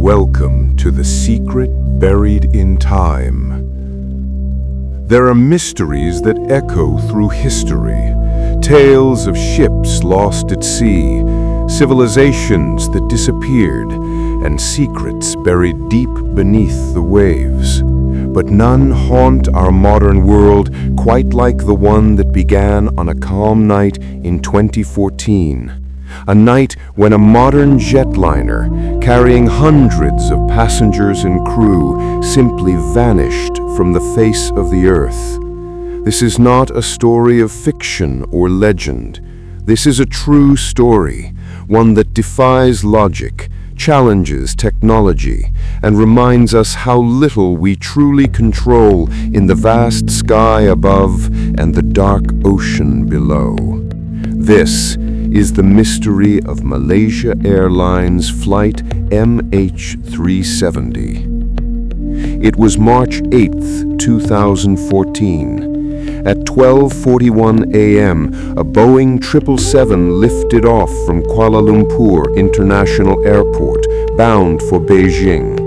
Welcome to the secret buried in time. There are mysteries that echo through history, tales of ships lost at sea, civilizations that disappeared, and secrets buried deep beneath the waves. But none haunt our modern world quite like the one that began on a calm night in 2014. A night when a modern jetliner, carrying hundreds of passengers and crew, simply vanished from the face of the earth. This is not a story of fiction or legend. This is a true story, one that defies logic, challenges technology, and reminds us how little we truly control in the vast sky above and the dark ocean below. This is the mystery of Malaysia Airlines Flight MH370. It was March 8th, 2014. At 12:41 a.m., a Boeing 777 lifted off from Kuala Lumpur International Airport, bound for Beijing.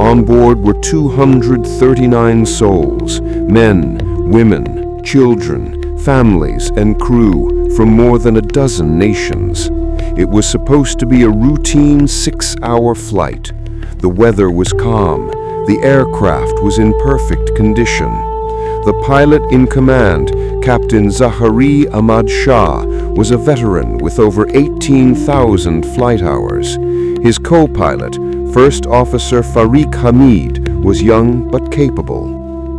On board were 239 souls, men, women, children, families, and crew from more than a dozen nations. It was supposed to be a routine 6-hour flight. The weather was calm. The aircraft was in perfect condition. The pilot in command, Captain Zahari Ahmad Shah, was a veteran with over 18,000 flight hours. His co-pilot, First Officer Fariq Hamid, was young but capable.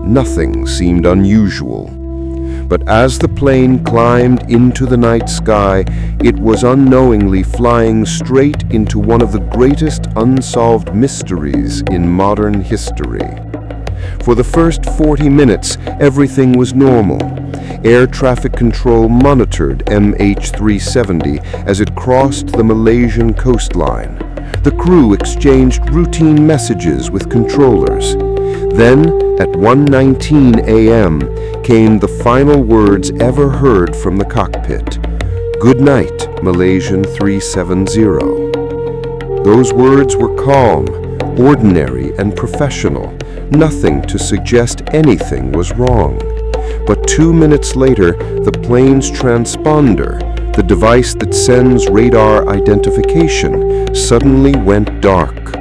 Nothing seemed unusual. But as the plane climbed into the night sky, it was unknowingly flying straight into one of the greatest unsolved mysteries in modern history. For the first 40 minutes, everything was normal. Air traffic control monitored MH370 as it crossed the Malaysian coastline. The crew exchanged routine messages with controllers. Then, at 1:19 a.m., came the final words ever heard from the cockpit. "Good night, Malaysian 370. Those words were calm, ordinary, and professional, nothing to suggest anything was wrong. But 2 minutes later, the plane's transponder, the device that sends radar identification, suddenly went dark.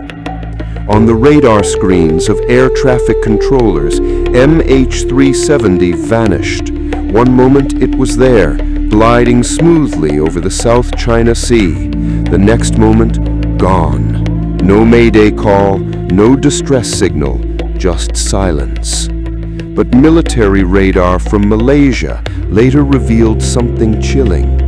On the radar screens of air traffic controllers, MH370 vanished. One moment it was there, gliding smoothly over the South China Sea. The next moment, gone. No mayday call, no distress signal, just silence. But military radar from Malaysia later revealed something chilling.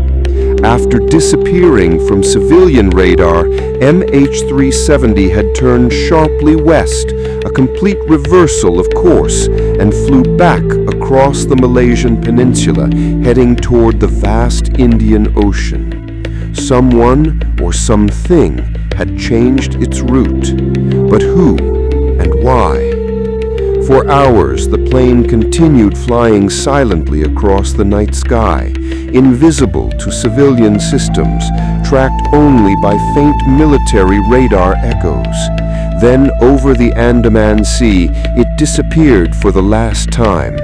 After disappearing from civilian radar, MH370 had turned sharply west, a complete reversal of course, and flew back across the Malaysian peninsula, heading toward the vast Indian Ocean. Someone or something had changed its route. But who and why? For hours, the plane continued flying silently across the night sky, invisible to civilian systems, tracked only by faint military radar echoes. Then, over the Andaman Sea, it disappeared for the last time.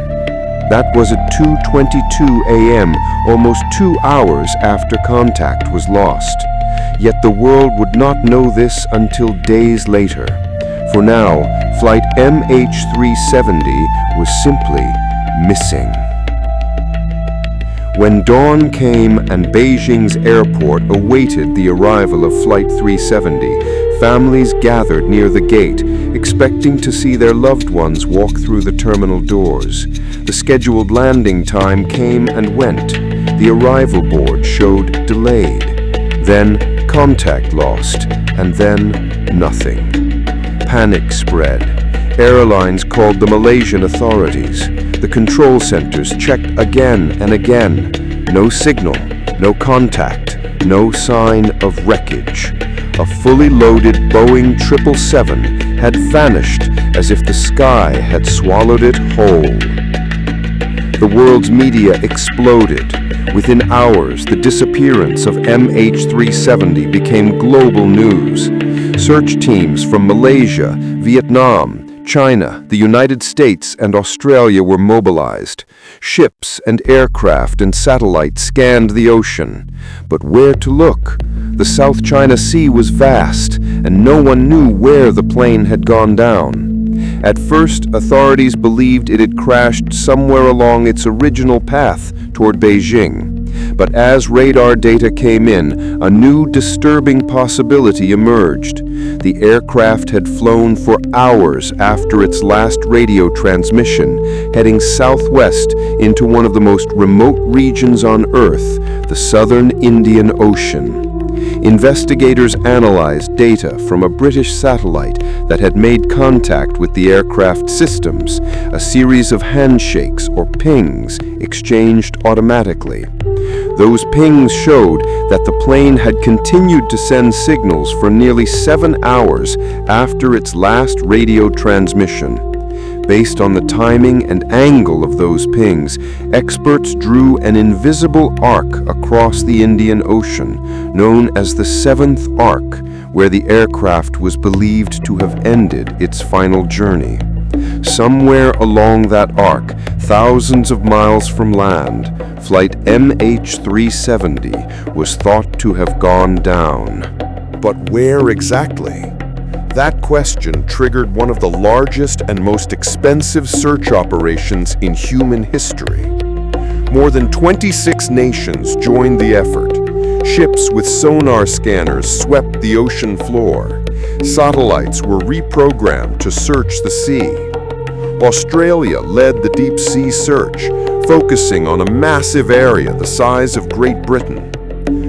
That was at 2:22 a.m., almost 2 hours after contact was lost. Yet the world would not know this until days later. For now, flight MH370 was simply missing. When dawn came and Beijing's airport awaited the arrival of Flight 370, families gathered near the gate, expecting to see their loved ones walk through the terminal doors. The scheduled landing time came and went. The arrival board showed delayed. Then contact lost, and then nothing. Panic spread. Airlines called the Malaysian authorities. The control centers checked again and again. No signal, no contact, no sign of wreckage. A fully loaded Boeing 777 had vanished as if the sky had swallowed it whole. The world's media exploded. Within hours, the disappearance of MH370 became global news. Search teams from Malaysia, Vietnam, China, the United States, and Australia were mobilized. Ships and aircraft and satellites scanned the ocean. But where to look? The South China Sea was vast, and no one knew where the plane had gone down. At first, authorities believed it had crashed somewhere along its original path toward Beijing. But as radar data came in, a new disturbing possibility emerged. The aircraft had flown for hours after its last radio transmission, heading southwest into one of the most remote regions on Earth, the southern Indian Ocean. Investigators analyzed data from a British satellite that had made contact with the aircraft systems, a series of handshakes or pings exchanged automatically. Those pings showed that the plane had continued to send signals for nearly 7 hours after its last radio transmission. Based on the timing and angle of those pings, experts drew an invisible arc across the Indian Ocean, known as the Seventh Arc, where the aircraft was believed to have ended its final journey. Somewhere along that arc, thousands of miles from land, flight MH370 was thought to have gone down. But where exactly? That question triggered one of the largest and most expensive search operations in human history. More than 26 nations joined the effort. Ships with sonar scanners swept the ocean floor. Satellites were reprogrammed to search the sea. Australia led the deep sea search, focusing on a massive area the size of Great Britain.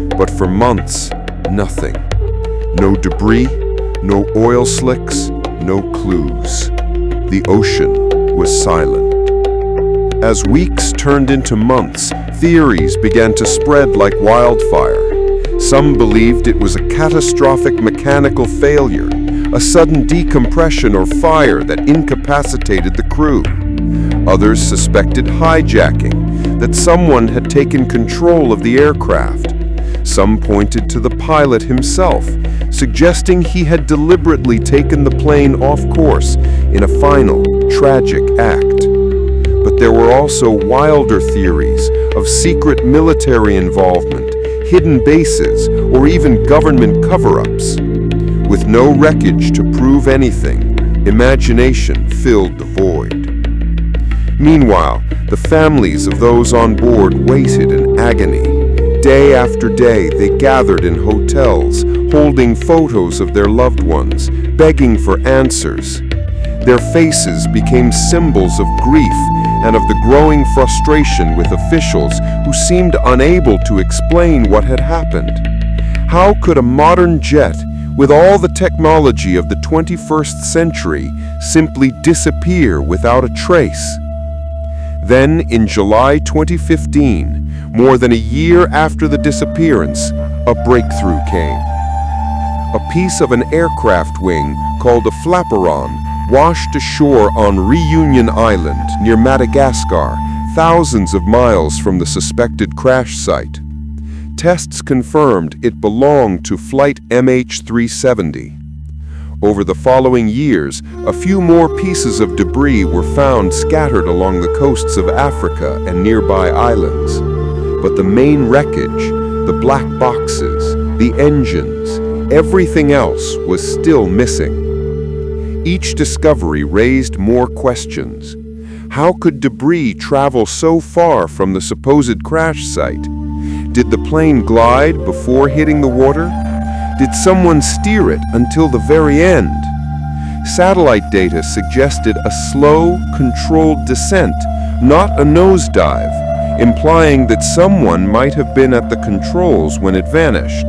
But for months, nothing. No debris, no oil slicks, no clues. The ocean was silent. As weeks turned into months, theories began to spread like wildfire. Some believed it was a catastrophic mechanical failure, a sudden decompression or fire that incapacitated the crew. Others suspected hijacking, that someone had taken control of the aircraft. Some pointed to the pilot himself, suggesting he had deliberately taken the plane off course in a final, tragic act. But there were also wilder theories of secret military involvement, hidden bases, or even government cover-ups. With no wreckage to prove anything, imagination filled the void. Meanwhile, the families of those on board waited in agony. Day after day, they gathered in hotels, holding photos of their loved ones, begging for answers. Their faces became symbols of grief and of the growing frustration with officials who seemed unable to explain what had happened. How could a modern jet, with all the technology of the 21st century, simply disappear without a trace? Then, in July 2015, more than a year after the disappearance, a breakthrough came. A piece of an aircraft wing called a flaperon washed ashore on Reunion Island near Madagascar, thousands of miles from the suspected crash site. Tests confirmed it belonged to flight MH370. Over the following years, a few more pieces of debris were found scattered along the coasts of Africa and nearby islands. But the main wreckage, the black boxes, the engines, everything else was still missing. Each discovery raised more questions. How could debris travel so far from the supposed crash site? Did the plane glide before hitting the water? Did someone steer it until the very end? Satellite data suggested a slow, controlled descent, not a nosedive, implying that someone might have been at the controls when it vanished.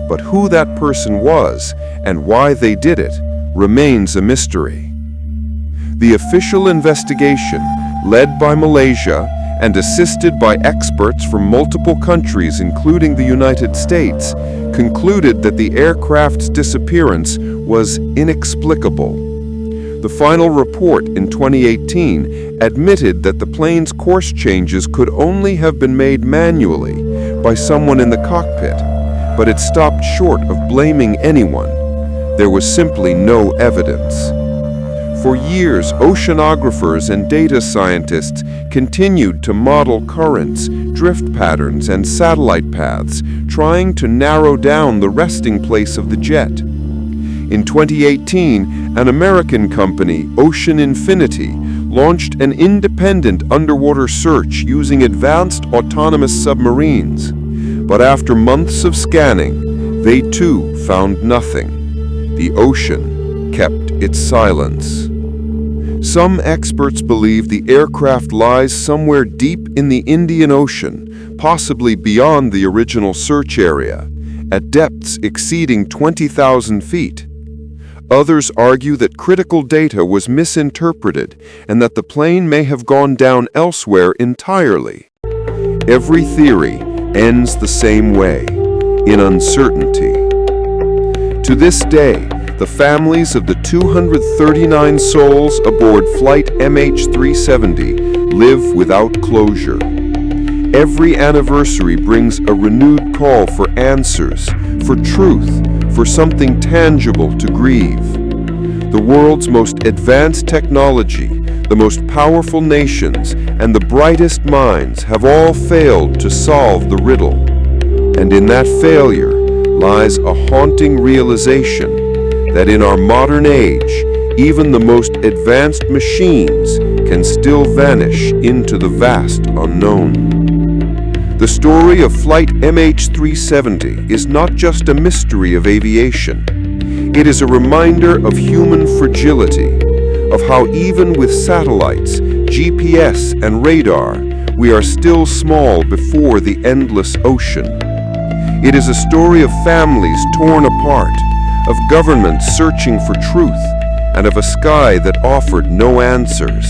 But who that person was and why they did it remains a mystery. The official investigation, led by Malaysia and assisted by experts from multiple countries including the United States, concluded that the aircraft's disappearance was inexplicable. The final report in 2018 admitted that the plane's course changes could only have been made manually by someone in the cockpit, but it stopped short of blaming anyone. there was simply no evidence. For years, oceanographers and data scientists continued to model currents, drift patterns, and satellite paths, trying to narrow down the resting place of the jet. In 2018, an American company, Ocean Infinity, launched an independent underwater search using advanced autonomous submarines. But after months of scanning, they too found nothing. The ocean kept its silence. Some experts believe the aircraft lies somewhere deep in the Indian Ocean, possibly beyond the original search area, at depths exceeding 20,000 feet. Others argue that critical data was misinterpreted and that the plane may have gone down elsewhere entirely. Every theory ends the same way, in uncertainty. To this day, the families of the 239 souls aboard Flight MH370 live without closure. Every anniversary brings a renewed call for answers, for truth, for something tangible to grieve. The world's most advanced technology, the most powerful nations, and the brightest minds have all failed to solve the riddle. And in that failure lies a haunting realization that in our modern age, even the most advanced machines can still vanish into the vast unknown. The story of Flight MH370 is not just a mystery of aviation. It is a reminder of human fragility, of how even with satellites, GPS, and radar, we are still small before the endless ocean. It is a story of families torn apart, of governments searching for truth, and of a sky that offered no answers.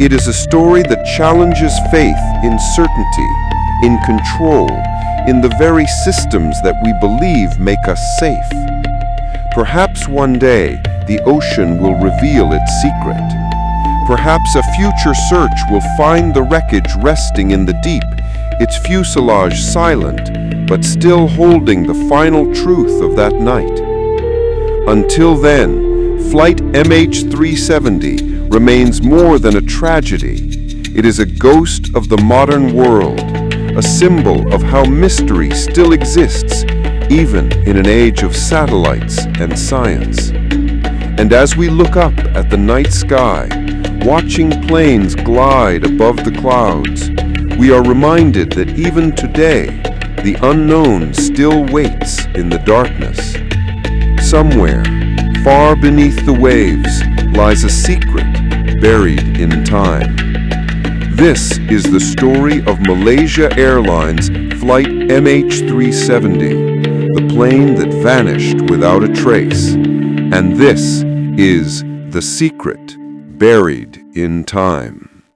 It is a story that challenges faith in certainty, in control, in the very systems that we believe make us safe. Perhaps one day, the ocean will reveal its secret. Perhaps a future search will find the wreckage resting in the deep, its fuselage silent, but still holding the final truth of that night. Until then, Flight MH370 remains more than a tragedy. It is a ghost of the modern world, a symbol of how mystery still exists, even in an age of satellites and science. And as we look up at the night sky, watching planes glide above the clouds, we are reminded that even today, the unknown still waits in the darkness. Somewhere, far beneath the waves, lies a secret buried in time. This is the story of Malaysia Airlines Flight MH370, the plane that vanished without a trace. And this is The Secret Buried in Time.